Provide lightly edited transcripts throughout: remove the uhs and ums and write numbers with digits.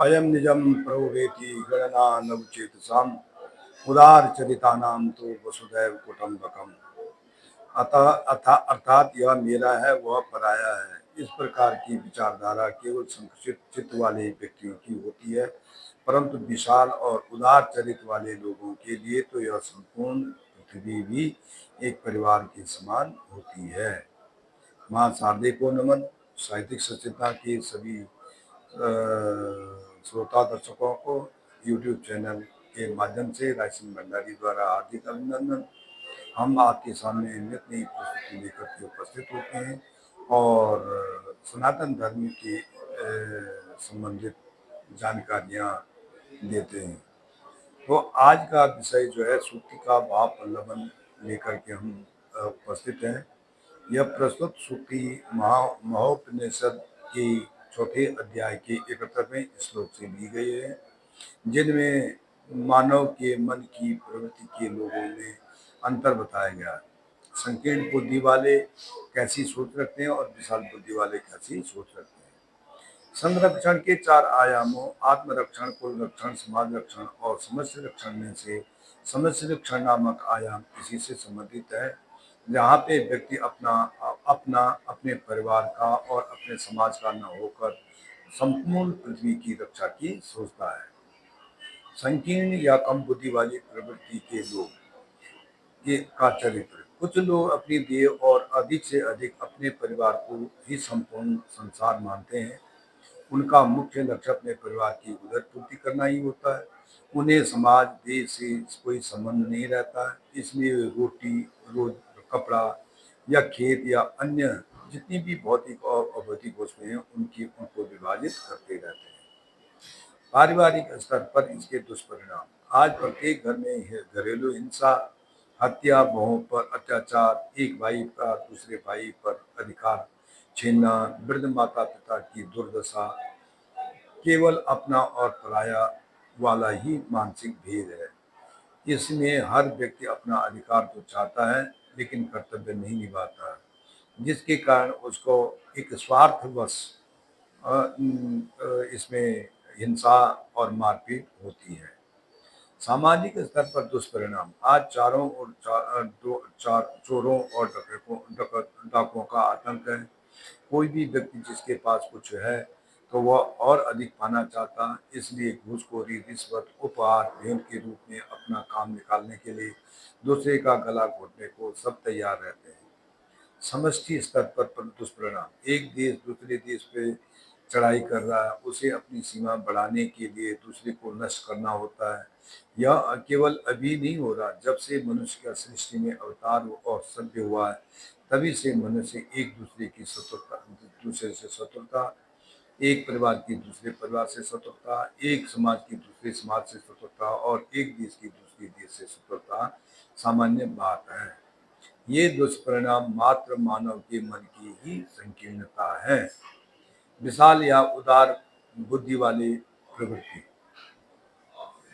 अयम निजम प्रभुवेति गणना नवचेतसाम उदार चरितानाम तो वसुदैव कुटुम्बकम। अतः अर्थात यह मेरा है वह पराया है, इस प्रकार की विचारधारा केवल संकुचित चित्त वाले व्यक्तियों की होती है, परंतु विशाल और उदार चरित्र वाले लोगों के लिए तो यह संपूर्ण पृथ्वी भी एक परिवार के समान होती है। माँ शारदे को नमन। साहित्यिक सचेतना के सभी श्रोता दर्शकों को YouTube चैनल के माध्यम से रायसिंह भंडारी द्वारा हार्दिक अभिनंदन। हम आपके सामने नित नई प्रस्तुति लेकर के उपस्थित होते हैं और सनातन धर्म के संबंधित जानकारियाँ देते हैं। तो आज का विषय जो है सूक्ति का भाव प्रलंबन लेकर के हम उपस्थित हैं। यह प्रस्तुत सूक्ति महोपनिषद के चौथे अध्याय के 71वें श्लोक से ली गई है, जिनमें मानव के मन की प्रवृत्ति के लोगों में अंतर बताया गया है। संकीर्ण बुद्धि वाले कैसी सोच रखते हैं और विशाल बुद्धि वाले कैसी सोच रखते हैं। संरक्षण के चार आयामों आत्मरक्षण, कुल रक्षण, समाज रक्षण और समष्टि रक्षण में से समष्टि रक्षण नामक आयाम इसी से संबंधित है, जहाँ पे व्यक्ति अपने परिवार का और अपने समाज का न होकर संपूर्ण पृथ्वी की रक्षा की सोचता है। संकीर्ण या कम बुद्धि वाली प्रवृत्ति के लोग का चरित्र। कुछ लोग अपनी देह और अधिक से अधिक अपने परिवार को ही संपूर्ण संसार मानते हैं। उनका मुख्य लक्ष्य अपने परिवार की उदर पूर्ति करना ही होता है। उन्हें समाज देश से कोई संबंध नहीं रहता है, इसलिए वे रोटी, रोज कपड़ा या खेत या अन्य जितनी भी भौतिक और अभौतिक वस्तुएं हैं उनको विभाजित करते रहते हैं। पारिवारिक स्तर पर इसके दुष्परिणाम। आज प्रत्येक घर में घरेलू हिंसा, हत्या, बहुओं पर अत्याचार, एक भाई का दूसरे भाई पर अधिकार छीनना, वृद्ध माता पिता की दुर्दशा, केवल अपना और पराया वाला ही मानसिक भेद है। इसमें हर व्यक्ति अपना अधिकार तो चाहता है लेकिन कर्तव्य नहीं निभाता है, जिसके कारण उसको एक स्वार्थवश इसमें हिंसा और मारपीट होती है। सामाजिक स्तर पर दुष्परिणाम। आज चारों ओर चोरों और डाकुओं का आतंक है। कोई भी व्यक्ति जिसके पास कुछ है तो वह और अधिक पाना चाहता है, इसलिए घूसखोरी, रिश्वत, उपहार, भेंट के रूप में अपना काम निकालने के लिए दूसरे का गला घोटने को सब तैयार रहते हैं। समष्टि स्तर पर दुष्परिणाम। एक देश दूसरे देश पे चढ़ाई कर रहा है, उसे अपनी सीमा बढ़ाने के लिए दूसरे को नष्ट करना होता है। यह केवल अभी नहीं हो रहा, जब से मनुष्य का सृष्टि में अवतार और सभ्य हुआ है तभी से मनुष्य एक दूसरे से शत्रुता, एक परिवार की दूसरे परिवार से शत्रुता, एक समाज की दूसरे समाज से शत्रुता और एक देश की दूसरे देश से शत्रुता सामान्य बात है। ये दुष्परिणाम मात्र मानव के मन की ही संकीर्णता है। विशाल या उदार बुद्धि वाली प्रवृत्ति।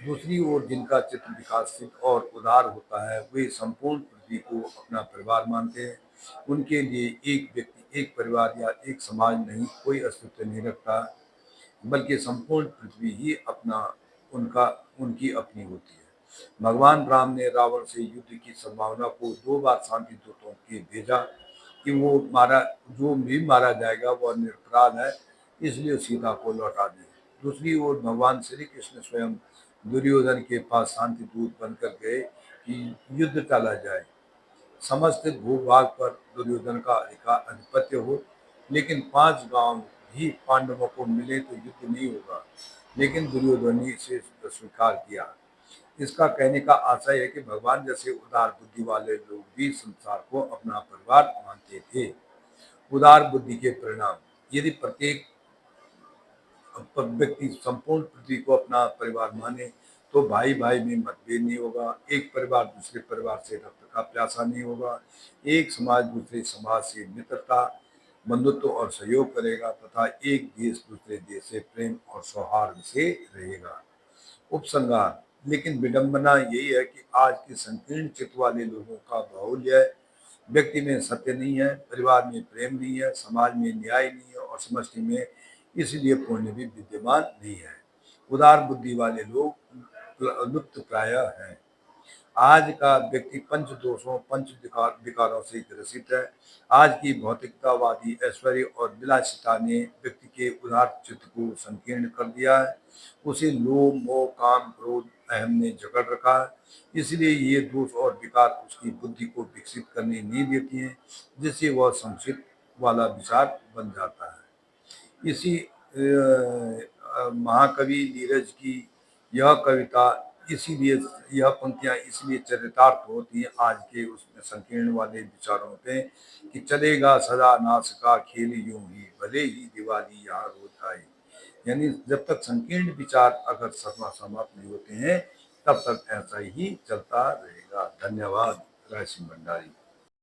दूसरी ओर जिनका चित्त विकसित और उदार होता है वे संपूर्ण पृथ्वी को अपना परिवार मानते हैं। उनके लिए एक व्यक्ति, एक परिवार या एक समाज नहीं, कोई अस्तित्व नहीं रखता, बल्कि संपूर्ण पृथ्वी ही उनकी अपनी होती है। भगवान राम ने रावण से युद्ध की संभावना को 2 बार शांति दूतों के भेजा कि जो भी मारा जाएगा वह निरपराध है, इसलिए सीता को लौटा दें। दूसरी ओर भगवान श्री कृष्ण स्वयं दुर्योधन के पास शांति दूत बनकर गए कि युद्ध टाला जाए, समस्त भूभाग पर दुर्योधन का आधिपत्य हो, लेकिन 5 गांव भी पांडवों को मिले तो युद्ध नहीं होगा, लेकिन दुर्योधन ने इसे स्वीकार किया। इसका कहने का आशय है कि भगवान जैसे उदार बुद्धि वाले लोग भी संसार को अपना परिवार मानते थे। उदार बुद्धि के परिणाम। यदि प्रत्येक व्यक्ति संपूर्ण पृथ्वी को अपना परिवार माने तो भाई भाई में मतभेद नहीं होगा, एक परिवार दूसरे परिवार से रक्त का प्यासा नहीं होगा, एक समाज दूसरे समाज से मित्रता, बंधुत्व और सहयोग करेगा तथा एक देश दूसरे देश से प्रेम और सौहार्द से रहेगा। उपसंहार। लेकिन विडंबना यही है कि आज के संकीर्ण चित्त वाले लोगों का बाहुल्य है। व्यक्ति में सत्य नहीं है, परिवार में प्रेम नहीं है, समाज में न्याय नहीं है और समष्टि में इसलिए पुण्य भी विद्यमान नहीं है। उदार बुद्धि वाले लोग लुप्त प्राय हैं। आज का व्यक्ति पंच दोषों पंच विकारों से ग्रसित है। आज की भौतिकतावादी ऐश्वर्य और विलासिता ने व्यक्ति के उदार चित्त को संकीर्ण कर दिया है। उसे लोभ मोह काम क्रोध अहम ने जकड़ रखा है। इसलिए ये दोष और विकार उसकी बुद्धि को विकसित करने नहीं देती हैं, जिससे वह संक्षिप्त वाला विचार बन जाता है। इसी महाकवि नीरज की यह कविता इसीलिए यह पंक्तियां इसलिए चरितार्थ होती हैं आज के उसमें संकीर्ण वाले विचारों पे कि चलेगा सदा नाश का खेल यूं ही भले ही दिवाली यहाँ रोज आए। यानी जब तक संकीर्ण विचार अगर समाप्त नहीं होते हैं तब तक ऐसा ही चलता रहेगा। धन्यवाद। राय सिंह भंडारी।